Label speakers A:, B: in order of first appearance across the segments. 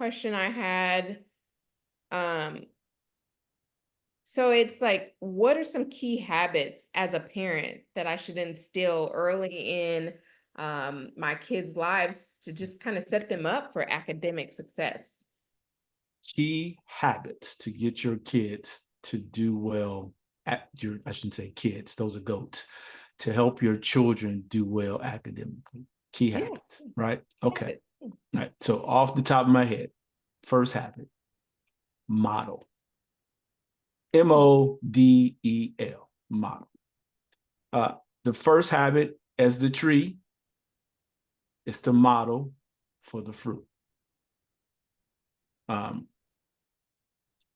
A: question I had, um, so it's like, what are some key habits as a parent that I should instill early in my kids' lives to just kind of set them up for academic success?
B: Key habits to get your kids to do well I shouldn't say kids, those are goats, to help your children do well academically. Key
A: Yeah,
B: habits, right? Okay.
A: habit.
B: All right. So off the top of my head, first habit, model. MODEL, model. Uh, the first habit as the tree is to model for the fruit. Um,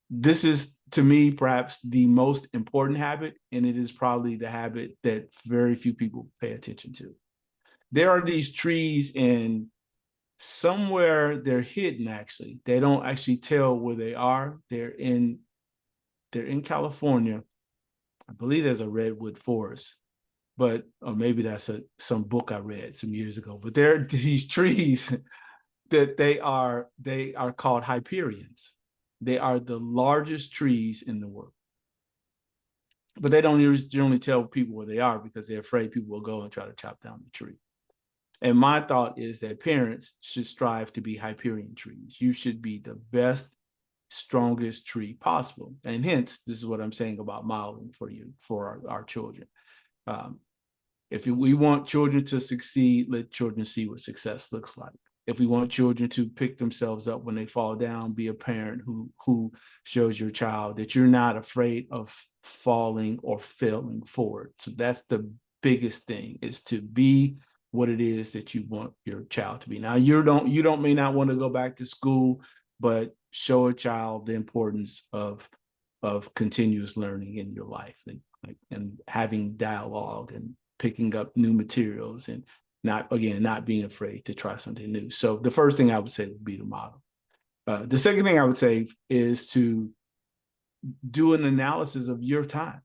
B: this is, to me, perhaps the most important habit, and it is probably the habit that very few people pay attention to. There are these trees, and somewhere they're hidden. Actually, they don't actually tell where they are. They're in California. I believe there's a redwood forest, but or maybe that's some book I read some years ago. But there are these trees that they are called Hyperions. They are the largest trees in the world, but they don't generally tell people where they are because they're afraid people will go and try to chop down the tree. And my thought is that parents should strive to be Hyperion trees. You should be the best, strongest tree possible. And hence, this is what I'm saying about modeling for our children. Um, if we want children to succeed, let children see what success looks like. If we want children to pick themselves up when they fall down, be a parent who shows your child that you're not afraid of falling or failing forward. So that's the biggest thing, is to be what it is that you want your child to be. Now you may not want to go back to school, but show a child the importance of continuous learning in your life, and having dialogue and picking up new materials, and not being afraid to try something new. So the first thing I would say would be the model. The second thing I would say is to do an analysis of your time.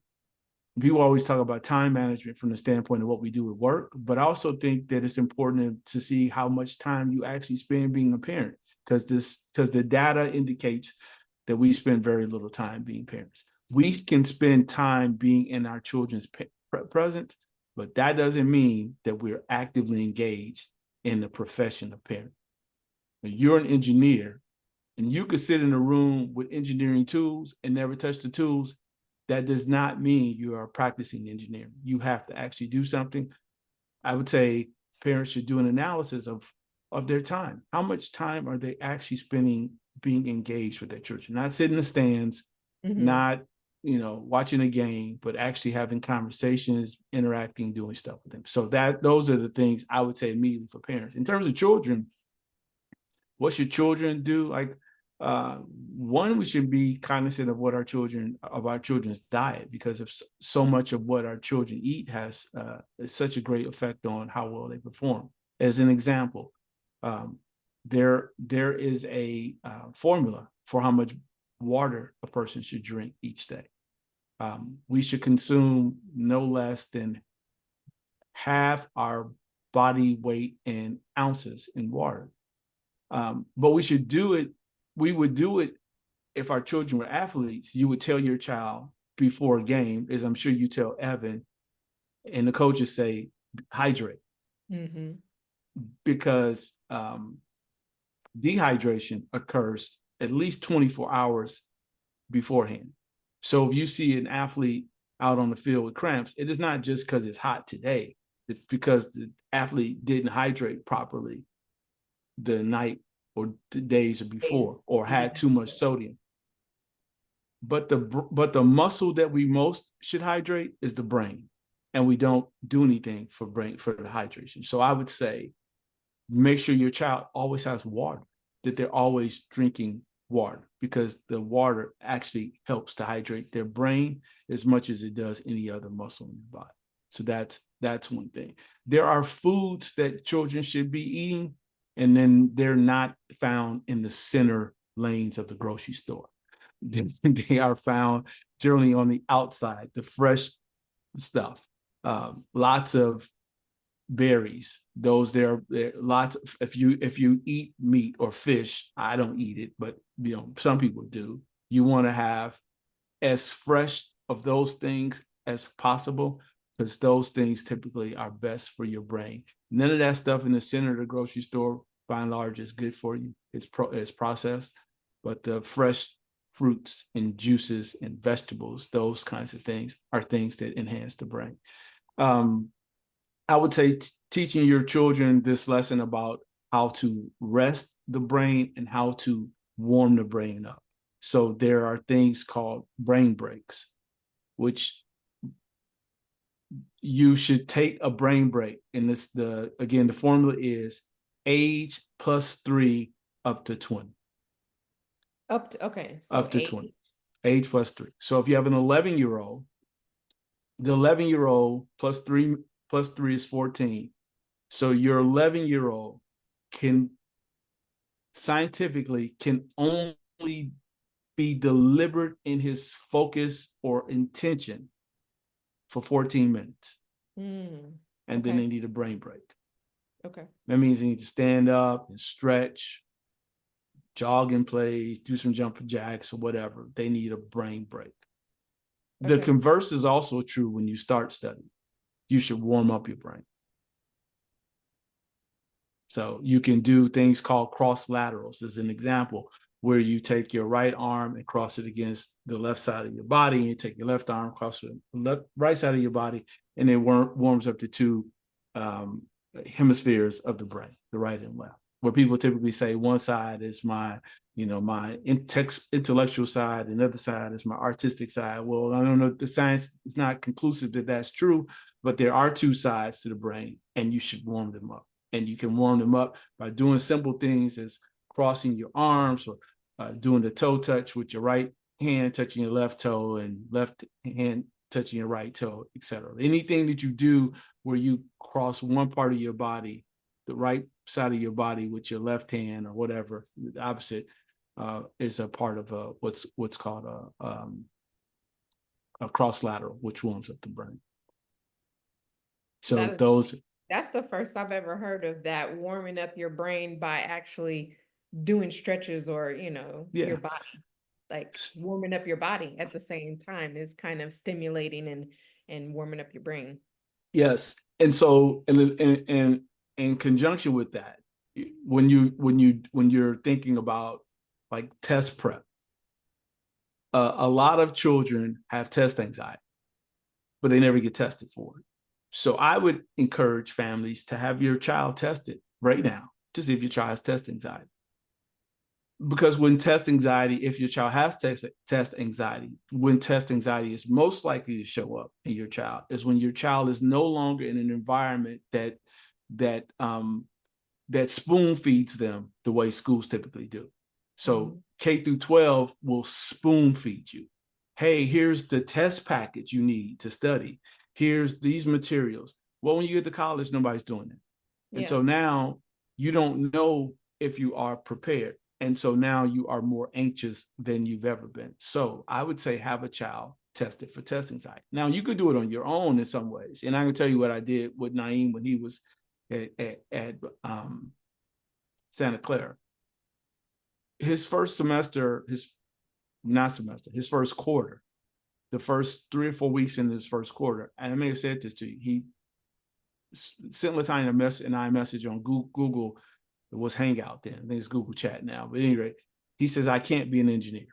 B: People always talk about time management from the standpoint of what we do at work, but I also think that it's important to see how much time you actually spend being a parent, because the data indicates that we spend very little time being parents. We can spend time being in our children's present, but that doesn't mean that we're actively engaged in the profession of parent. You're an engineer, and you could sit in a room with engineering tools and never touch the tools. That does not mean you are practicing engineering. You have to actually do something. I would say parents should do an analysis of their time. How much time are they actually spending being engaged with their children? Not sitting in the stands, not watching a game, but actually having conversations, interacting, doing stuff with them. So those are the things I would say immediately for parents. In terms of children, what should children do? Like, one, we should be cognizant of our children's diet, because of so much of what our children eat has such a great effect on how well they perform. As an example, there is a formula for how much water a person should drink each day. We should consume no less than half our body weight in ounces in water. But we would do it if our children were athletes. You would tell your child before a game, as I'm sure you tell Evan, and the coaches say, hydrate. Mm-hmm. Because dehydration occurs at least 24 hours beforehand. So if you see an athlete out on the field with cramps, it is not just because it's hot today. It's because the athlete didn't hydrate properly the night or the days before, or had too much sodium. But the muscle that we most should hydrate is the brain, and we don't do anything for the hydration. So I would say, make sure your child always has water, that they're always drinking water, because the water actually helps to hydrate their brain as much as it does any other muscle in your body. So that's one thing. There are foods that children should be eating, and then they're not found in the center lanes of the grocery store. They are found generally on the outside, the fresh stuff. Lots of berries. Those there are lots of, if you eat meat or fish, I don't eat it, but some people do. You want to have as fresh of those things as possible, because those things typically are best for your brain. None of that stuff in the center of the grocery store, by and large, is good for you. It's processed, but the fresh fruits and juices and vegetables, those kinds of things, are things that enhance the brain. I would say teaching your children this lesson about how to rest the brain and how to warm the brain up. So there are things called brain breaks, which you should take a brain break. And the formula is age plus 3 up to 20.
A: Okay, so
B: Up to
A: 8.
B: 20. Age plus 3. So if you have an 11-year-old, the 11-year-old plus 3 is 14. So your 11-year-old can scientifically can only be deliberate in his focus or intention for 14 minutes. And then they need a brain break.
A: Okay.
B: That means they need to stand up and stretch, jog in place, do some jumping jacks or whatever. They need a brain break. The converse is also true when you start studying. You should warm up your brain. So you can do things called cross laterals as an example, where you take your right arm and cross it against the left side of your body, and you take your left arm across the right side of your body, and it warms up the two hemispheres of the brain, the right and left. Where people typically say one side is my intellectual side, and the other side is my artistic side. Well, I don't know, the science is not conclusive that that's true, but there are two sides to the brain, and you should warm them up. And you can warm them up by doing simple things as crossing your arms, or doing the toe touch with your right hand touching your left toe and left hand touching your right toe, etc. Anything that you do where you cross one part of your body, the right side of your body, with your left hand or whatever, the opposite, is a part of what's called a cross lateral, which warms up the brain. So
A: that's the first I've ever heard of that, warming up your brain by actually doing stretches or, your body, like warming up your body at the same time is kind of stimulating and warming up your brain.
B: Yes. And so, in conjunction with that, when you're thinking about like test prep, a lot of children have test anxiety, but they never get tested for it. So I would encourage families to have your child tested right now to see if your child has test anxiety. Because when test anxiety, if your child has test anxiety, when test anxiety is most likely to show up in your child is when your child is no longer in an environment that spoon feeds them the way schools typically do. So K through 12 will spoon feed you. Hey, here's the test package you need to study. Here's these materials. Well, when you get to college, nobody's doing it. And so now you don't know if you are prepared. And so now you are more anxious than you've ever been. So I would say have a child tested for test anxiety. Now you could do it on your own in some ways. And I can tell you what I did with Naeem when he was at Santa Clara. His first semester, his first quarter, the first 3 or 4 weeks in his first quarter, and I may have said this to you, he sent Nathaniel and I a message on Google. It was Hangout then. I think it's Google Chat now. But anyway, he says, I can't be an engineer.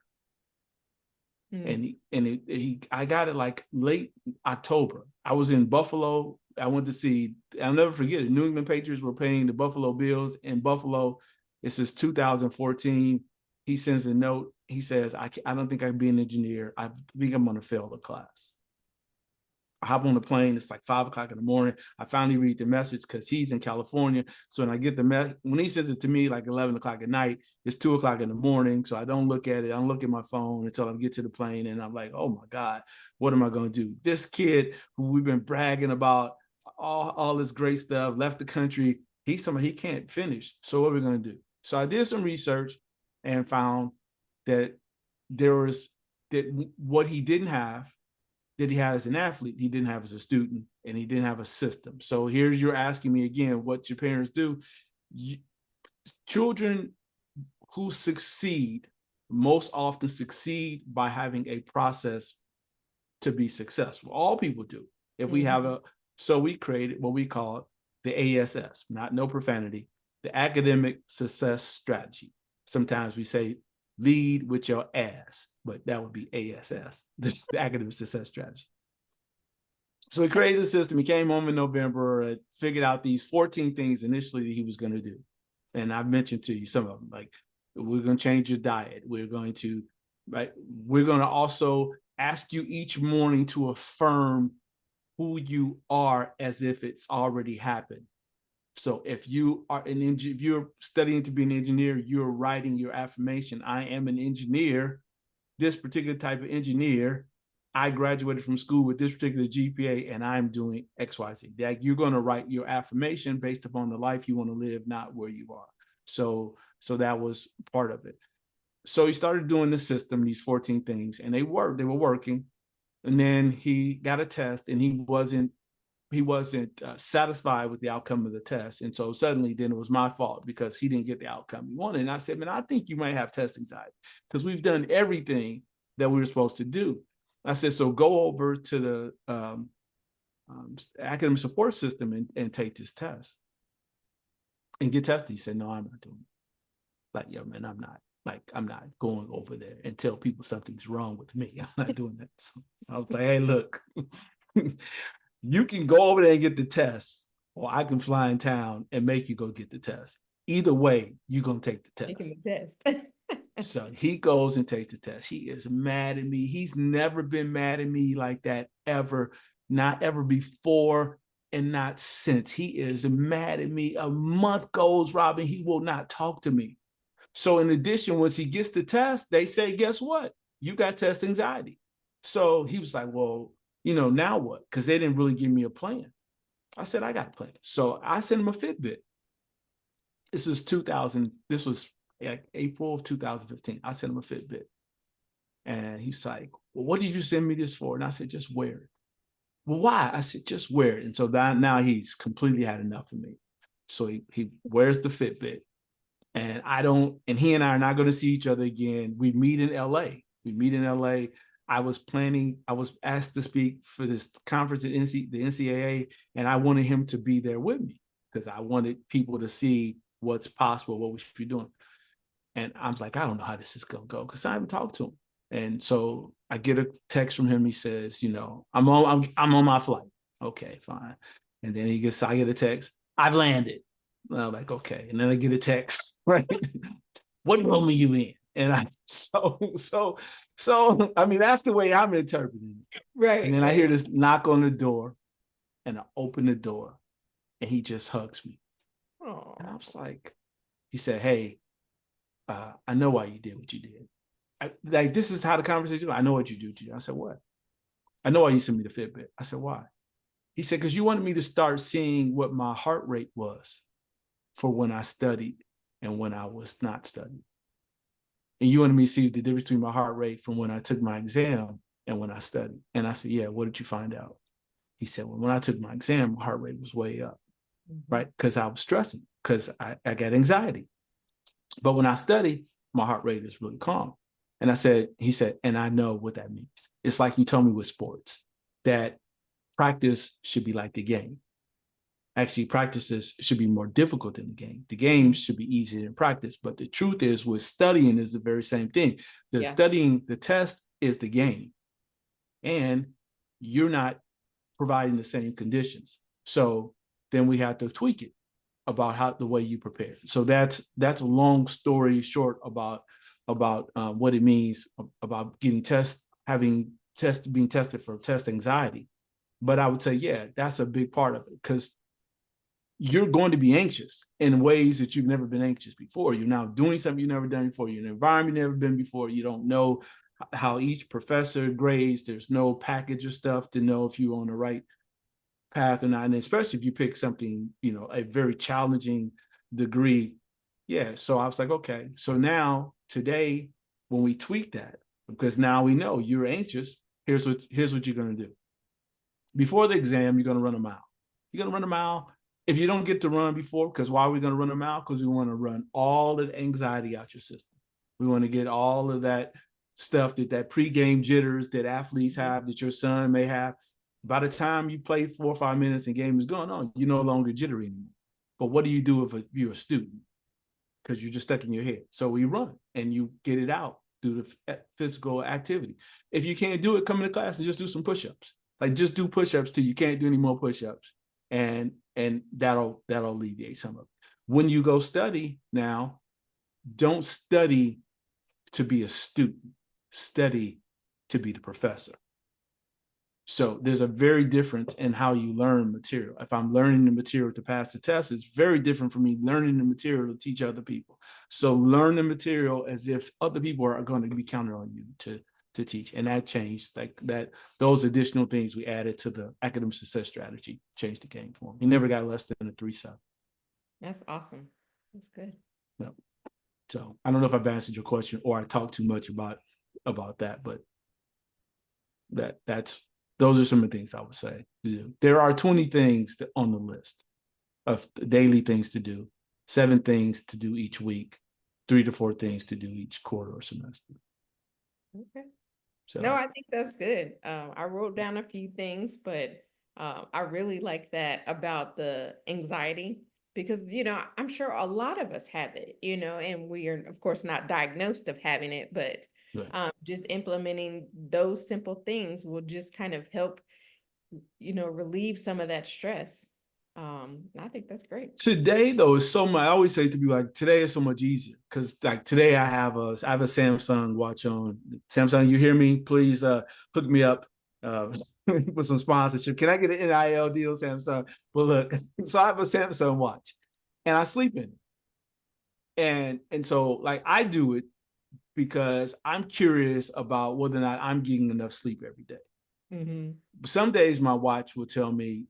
B: I got it like late October. I was in Buffalo. I went to see, I'll never forget it. New England Patriots were playing the Buffalo Bills in Buffalo. This is 2014. He sends a note. He says, I don't think I can be an engineer. I think I'm going to fail the class. I hop on the plane. It's like 5 o'clock in the morning. I finally read the message because he's in California. So when I get the message, when he says it to me like 11 o'clock at night, it's 2 o'clock in the morning. So I don't look at it. I don't look at my phone until I get to the plane. And I'm like, oh my God, what am I going to do? This kid who we've been bragging about all this great stuff, left the country. He's telling me he can't finish. So what are we going to do? So I did some research and found that what he didn't have that he had as an athlete, he didn't have as a student, and he didn't have a system. So here's you're asking me again, what your parents do. Children who succeed most often succeed by having a process to be successful. All people do. If we have so we created what we call the ASS, not no profanity, the academic success strategy. Sometimes we say lead with your ass, but that would be ASS, the academic success strategy. So he created the system. He came home in November, figured out these 14 things initially that he was going to do. And I've mentioned to you some of them, like we're going to change your diet. We're going to also ask you each morning to affirm who you are as if it's already happened. So if you are if you're studying to be an engineer, you're writing your affirmation. I am an engineer, this particular type of engineer. I graduated from school with this particular GPA and I'm doing XYZ. That you're going to write your affirmation based upon the life you want to live, not where you are. So that was part of it. So he started doing the system, these 14 things, and they were working. And then he got a test and he wasn't satisfied with the outcome of the test. And so suddenly then it was my fault because he didn't get the outcome he wanted. And I said, man, I think you might have test anxiety because we've done everything that we were supposed to do. I said, so go over to the academic support system and take this test and get tested. He said, no, I'm not doing it. Like, yo, man, I'm not. Like, I'm not going over there and tell people something's wrong with me. I'm not doing that. So I was like, hey, look, you can go over there and get the test, or I can fly in town and make you go get the test. Either way, you're going to take the test.
A: Taking the test.
B: So he goes and takes the test. He is mad at me. He's never been mad at me like that ever, not ever before and not since. He is mad at me. A month goes, Robin, he will not talk to me. So in addition, once he gets the test, they say, guess what? You got test anxiety. So he was like, well, now what? Because they didn't really give me a plan. I said, I got a plan. So I sent him a Fitbit. This was like April of 2015. I sent him a Fitbit. And he's like, well, what did you send me this for? And I said, just wear it. Well, why? I said, just wear it. And so now he's completely had enough of me. So he wears the Fitbit. And he and I are not going to see each other again. We meet in LA. I was asked to speak for this conference at the NCAA, and I wanted him to be there with me because I wanted people to see what's possible, what we should be doing. And I was like, I don't know how this is going to go because I haven't talked to him. And so I get a text from him. He says, I'm on my flight. Okay, fine. And then I get a text. I've landed. And I'm like, okay. And then I get a text, right? What room are you in? And I mean, that's the way I'm interpreting it.
A: Right.
B: And then I hear this knock on the door and I open the door and he just hugs me.
A: Aww.
B: And I was like, he said, hey, I know why you did what you did. This is how the conversation, I know what you do. I said, what? I know why you sent me the Fitbit. I said, why? He said, because you wanted me to start seeing what my heart rate was for when I studied and when I was not studying. And you wanted me to see the difference between my heart rate from when I took my exam and when I studied. And I said, yeah, what did you find out? He said, well, when I took my exam, my heart rate was way up, right? Because I was stressing, because I got anxiety. But when I study, my heart rate is really calm. And he said, and I know what that means. It's like you told me with sports, that practice should be like the game. Actually, practices should be more difficult than the game. The games should be easier than practice. But the truth is, with studying is the very same thing. Studying, the test is the game. And you're not providing the same conditions. So then we have to tweak it about the way you prepare. So that's a long story short about what it means about being tested for test anxiety. But I would say, yeah, that's a big part of it, because you're going to be anxious in ways that you've never been anxious before. You're now doing something you've never done before. You're in an environment you've never been before. You don't know how each professor grades. There's no package of stuff to know if you're on the right path or not. And especially if you pick something, a very challenging degree. Yeah. So I was like, okay. So now today, when we tweak that, because now we know you're anxious, here's what you're going to do. Before the exam, you're going to run a mile. You're going to run a mile. If you don't get to run before, because why are we going to run a mile? Because we want to run all of the anxiety out your system. We want to get all of that stuff, that pregame jitters that athletes have, that your son may have. By the time you play 4 or 5 minutes and game is going on, you're no longer jittery anymore. But what do you do if you're a student? Because you're just stuck in your head. So you run and you get it out through the physical activity. If you can't do it, come into class and just do some push-ups. Like just do push-ups till you can't do any more push-ups. And that'll alleviate some of it. When you go study now, don't study to be a student, study to be the professor. So there's a very difference in how you learn material. If I'm learning the material to pass the test, it's very different from me learning the material to teach other people. So learn the material as if other people are going to be counting on you to teach. And that changed, like that, those additional things we added to the academic success strategy changed the game for me. He never got less than a 3.7.
A: That's awesome. That's good.
B: No. So I don't know if I've answered your question or I talked too much about that, but that's those are some of the things I would say to do. There are 20 things on the list of daily things to do, 7 things to do each week, 3 to 4 things to do each quarter or semester.
A: Okay.
B: So
A: No, I think that's good. I wrote down a few things, but I really like that about the anxiety because, I'm sure a lot of us have it, and we are, of course, not diagnosed of having it, but
B: right.
A: just implementing those simple things will just kind of help, relieve some of that stress. I think that's great.
B: Today though is so much. I always say to people like today is so much easier because like today I have a Samsung watch on. Samsung, you hear me? Please hook me up with some sponsorship. Can I get an NIL deal, Samsung? Well, look, so I have a Samsung watch, and I sleep in it, and so like I do it because I'm curious about whether or not I'm getting enough sleep every day.
A: Mm-hmm.
B: Some days my watch will tell me,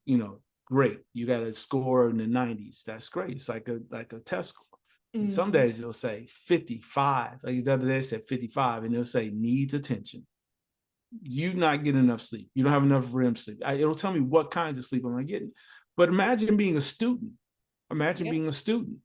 B: great, you got a score in the 90s. That's great. It's like a test score. And some
A: Mm-hmm.
B: days it'll say 55. Like the other day it said 55, and it'll say needs attention. You not getting enough sleep. You don't have enough REM sleep. It'll tell me what kinds of sleep am I getting. But imagine being a student. Imagine
A: Yep.
B: being a student.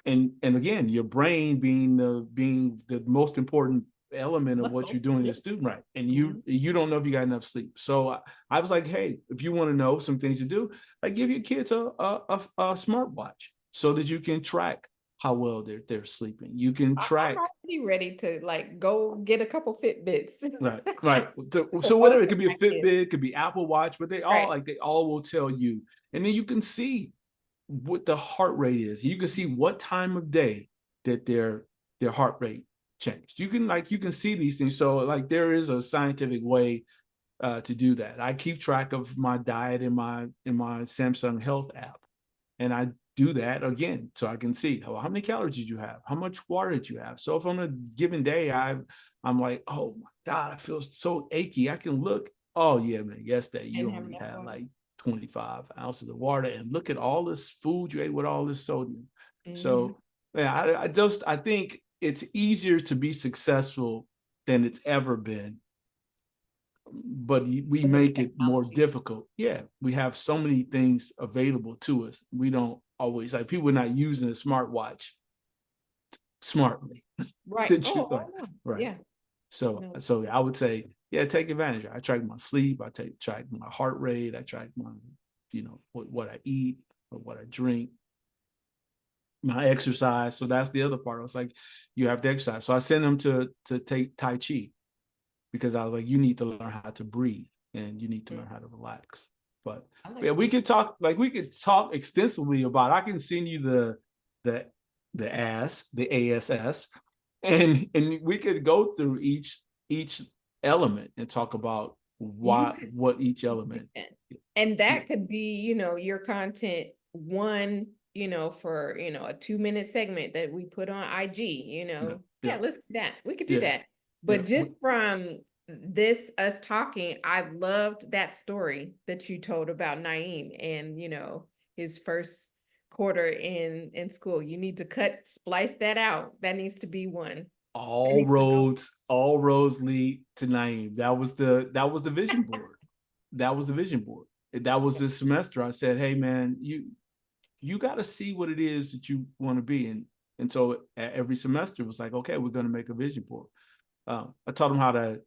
B: And again, your brain being the most important element of what you're
A: Muscle.
B: doing
A: Yep.
B: as a student, right? And
A: Mm-hmm.
B: you don't know if you got enough sleep. So I was like, hey, if you want to know some things to do, like give your kids a smartwatch so that you can track how well they're sleeping. You can
A: I'm
B: track.
A: already ready to like go get a couple Fitbits.
B: Right, right.
A: For
B: So
A: both
B: whatever, it
A: of
B: could be a
A: my kids.
B: Fitbit, it could be Apple Watch, but
A: Right.
B: they all will tell you, and then you can see what the heart rate is. You can see what time of day that their heart rate changed. You can see these things. So like there is a scientific way to do that. I keep track of my diet in my Samsung Health app, and I do that again so I can see how many calories did you have, how much water did you have. So if on a given day I'm like, oh my god, I feel so achy, I can look. Oh yeah, man, yesterday you
A: And have
B: only
A: enough
B: had
A: water.
B: like 25 ounces of water, and look at all this food you ate with all this sodium.
A: Mm-hmm.
B: So yeah, I think it's easier to be successful than it's ever been, but we
A: Because of
B: make it more
A: technology.
B: difficult. Yeah, we have so many things available to us. We don't always, like, people are not using a smartwatch smartly.
A: Right.
B: Did you like,
A: Oh no.
B: right?
A: Yeah.
B: So
A: No.
B: I would say, yeah, take advantage. I track my sleep. I track my heart rate. I track my, what I eat or what I drink, my exercise. So that's the other part. I was like, you have to exercise. So I sent them to take Tai Chi because I was like, you need to learn how to breathe and you need to
A: Mm,
B: learn how to relax. But
A: I
B: yeah,
A: like that.
B: we could talk extensively about. I can send you the the ASS, and we could go through each element and talk about
A: You
B: why
A: could
B: what each
A: do
B: element.
A: that. And
B: Yeah,
A: that could be, your content one, for, a 2-minute segment that we put on IG,
B: yeah,
A: Yeah,
B: yeah,
A: let's do that. We could do
B: yeah,
A: that.
B: yeah.
A: But just from this, us talking, I loved that story that you told about Naeem and, his first quarter in school. You need to splice that out. That needs to be one.
B: all roads lead to Naeem. That was the vision board. That was the vision board. That was this semester. I said, hey man, you got to see what it is that you want to be. And so every semester it was like, okay, we're going to make a vision board. I taught him how to,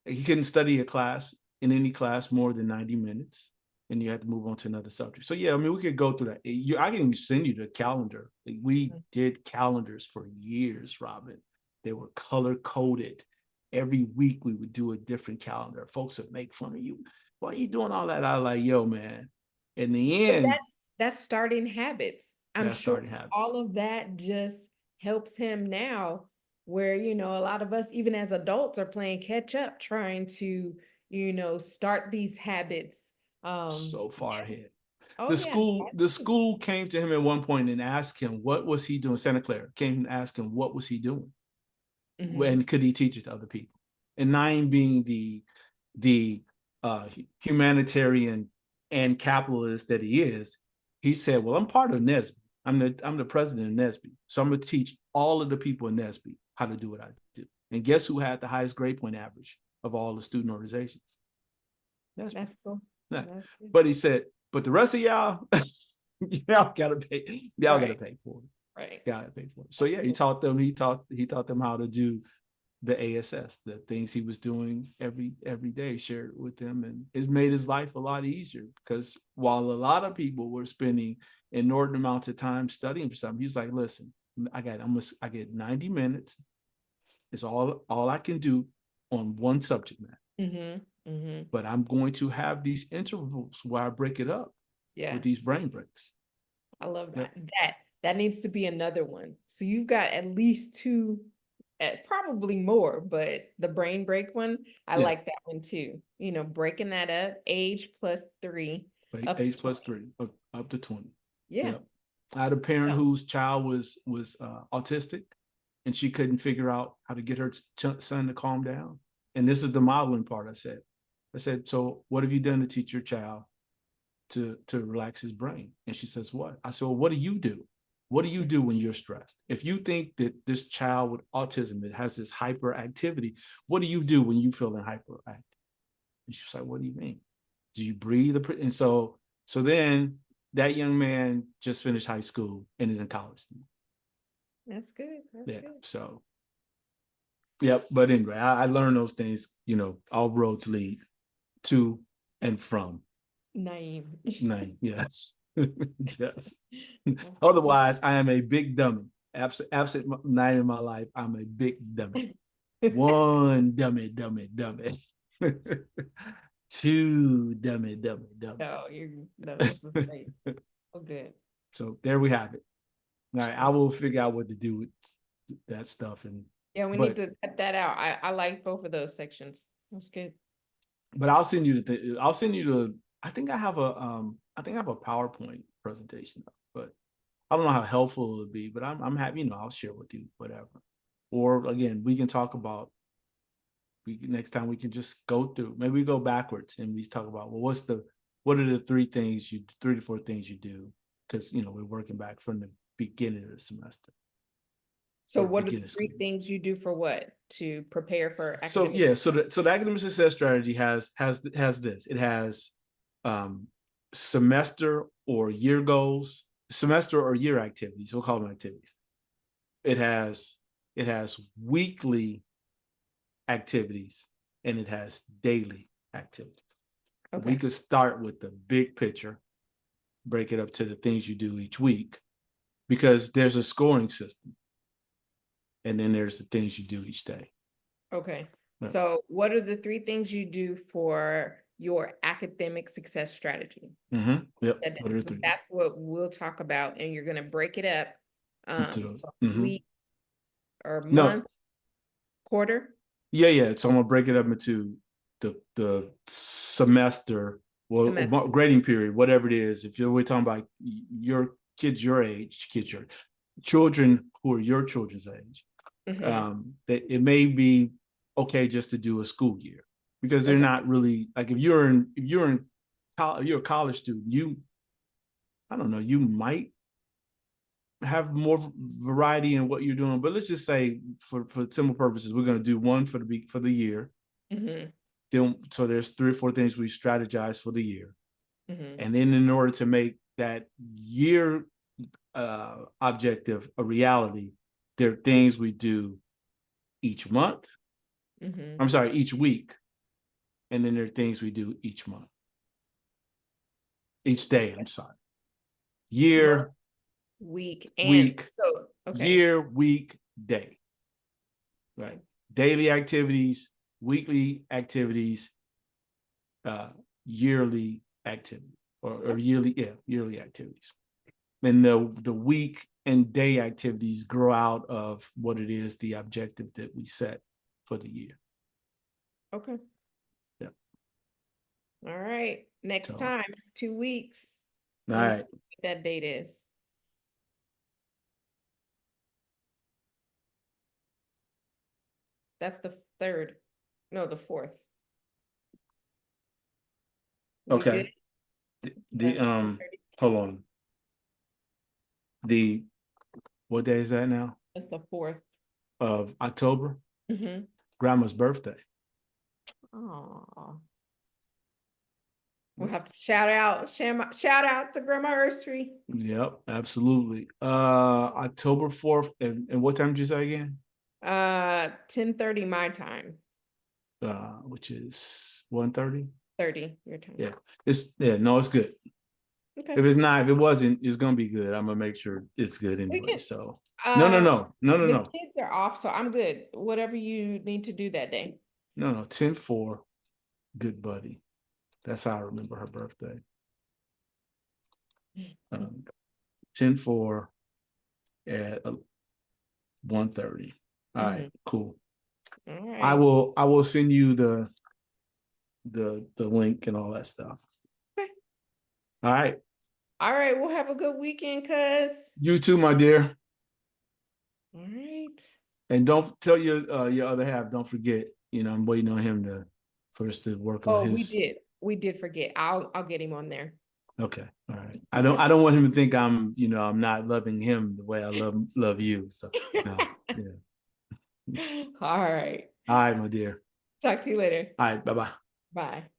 B: he couldn't study a class in any class more than 90 minutes. And you had to move on to another subject. So yeah, I mean, we could go through that. I can even send you the calendar. Like, we did calendars for years, Robin. They were color coded. Every week we would do a different calendar. Folks would make fun of you. Why are you doing all that? I was like, yo, man. In the
A: But
B: end,
A: that's starting habits. I'm
B: that's
A: sure
B: starting habits.
A: all of that just helps him now, where, a lot of us, even as adults, are playing catch up, trying to, start these habits.
B: So far
A: Yeah.
B: ahead.
A: Oh
B: The
A: yeah.
B: school, the school came to him at one point and asked him what was he doing. Santa Clara came and asked him what was he doing,
A: Mm-hmm.
B: and could he teach it to other people. And Naeem, being the humanitarian and capitalist that he is, he said, well, I'm part of NSBE. I'm the president of NSBE. So I'm going to teach all of the people in NSBE how to do what I do. And guess who had the highest grade point average of all the student organizations? NSBE.
A: That's cool.
B: Yeah.
A: That's good.
B: But he said, but the rest of y'all, y'all gotta pay. Y'all gotta
A: Right.
B: pay for it.
A: Right.
B: Gotta pay for it. So
A: That's
B: yeah, he
A: cool.
B: taught them. He taught them how to do the ASS, the things he was doing every day, shared it with them, and it made his life a lot easier. Because while a lot of people were spending inordinate amounts of time studying for something, he was like, "Listen, I get 90 minutes. It's all I can do on one subject matter.
A: Mm-hmm. Mm-hmm.
B: But I'm going to have these intervals where I break it up
A: Yeah.
B: with these brain breaks."
A: I love
B: Yep.
A: that. That needs to be another one. So you've got at least two, probably more, but the brain break one, I
B: Yeah.
A: like that one too. Breaking that up, age plus 3, up to
B: Age plus
A: 20.
B: 3, up to 20.
A: Yeah.
B: Yep. I had a parent
A: Yeah.
B: whose child was autistic, and she couldn't figure out how to get her son to calm down. And this is the modeling part. I said, so what have you done to teach your child to relax his brain? And she says, what? I said, well, what do you do? What do you do when you're stressed? If you think that this child with autism, it has this hyperactivity, what do you do when you feel hyperactive? And she's like, what do you mean? Do you breathe? And so then that young man just finished high school and is in college.
A: That's good. That's
B: Yeah.
A: good.
B: So, yep. But anyway, I learned those things, all roads lead to and from
A: Naeem.
B: nine. Yes. Yes.
A: That's cool.
B: Otherwise, I am a big dummy. Absent nine in my life, I'm a big dummy. One dummy, dummy, dummy. Two dummy, dummy, dummy.
A: No, this is great. Oh, good.
B: So there we have it. All right, I will figure out what to do with that stuff,
A: Yeah, we need
B: but
A: to cut that out. I like both of those sections. That's good.
B: I'll send you I'll send you the. I think I have a PowerPoint presentation, but I don't know how helpful it would be. But I'm happy. I'll share with you whatever. Or again, we can talk about. Next time we can just go through. Maybe we go backwards and we talk about, well, what are the 3 to 4 things you do? Because we're working back from the beginning of the semester
A: So
B: or
A: what are the
B: beginning of
A: three
B: school.
A: things you do for what? To prepare for
B: So
A: academic?
B: yeah, so the academic success strategy has this. It has semester or year goals, semester or year activities. We'll call them activities. It has weekly activities, and it has daily activities.
A: Okay.
B: We could start with the big picture, break it up to the things you do each week, because there's a scoring system, and then there's the things you do each day.
A: Okay.
B: Yeah.
A: So what are the 3 things you do for your academic success strategy?
B: Mm-hmm. Yep. What are the
A: So
B: 3?
A: that's what we'll talk about, and you're gonna break it up,
B: Mm-hmm.
A: week or
B: No,
A: month, quarter,
B: yeah. So I'm gonna break it up into the semester, well,
A: semester.
B: grading period, whatever it is. If we're talking about your kids your age, your children who are your children's age,
A: Mm-hmm.
B: that it may be okay just to do a school year, because they're
A: Okay.
B: not really like, if you're a college student, I don't know, you might have more variety in what you're doing. But let's just say, for simple purposes, we're going to do one for the year.
A: Mm-hmm.
B: Then, so there's 3 or 4 things we strategize for the year,
A: Mm-hmm.
B: and then in order to make that year objective a reality, there are things we do each month.
A: Mm-hmm.
B: I'm sorry, each week, and then there are things we do each month, each day. I'm sorry,
A: Month,
B: year,
A: week, and
B: week,
A: so okay.
B: year, week, day. Right, daily activities, weekly activities, uh, yearly activity, or yearly activities. And the week and day activities grow out of what it is, the objective that we set for the year.
A: Okay.
B: Yeah.
A: All right. Next
B: So,
A: time, 2 weeks.
B: all
A: Let me see
B: right.
A: what that date is. That's the third. No, the fourth. We good?
B: Okay. The
A: At 4:30?
B: hold on. The What day is that now?
A: That's the fourth.
B: Of October.
A: Mm-hmm.
B: Grandma's birthday.
A: Oh. We'll have to shout out to Grandma Ursery.
B: Yep, absolutely. October 4th, and what time did you say again?
A: 10:30 my time.
B: Which is 1:30.
A: 30 your time.
B: Yeah, no, it's good.
A: Okay.
B: If it wasn't, it's gonna be good. I'm gonna make sure it's good
A: We
B: anyway.
A: can
B: So no, no,
A: uh
B: no, no, no,
A: the
B: no,
A: kids are off, so I'm good. Whatever you need to do that day.
B: no, no. 10/4, good buddy. That's how I remember her birthday. 10/4 at 1:30. All right,
A: Mhm.
B: cool.
A: All
B: I
A: right.
B: will I will send you the link and all that stuff.
A: Okay.
B: All right.
A: All right. We'll have a good weekend, cuz.
B: You too, my dear.
A: All right.
B: And don't tell your other half. Don't forget. I'm waiting on him for us to work on
A: Oh, we
B: his.
A: did. We did forget. I'll get him on there.
B: Okay. All right. I don't want him to think I'm not loving him the way I love you. So no. Yeah.
A: All right.
B: All right, my dear.
A: Talk to you later.
B: All right. Bye bye.
A: Bye.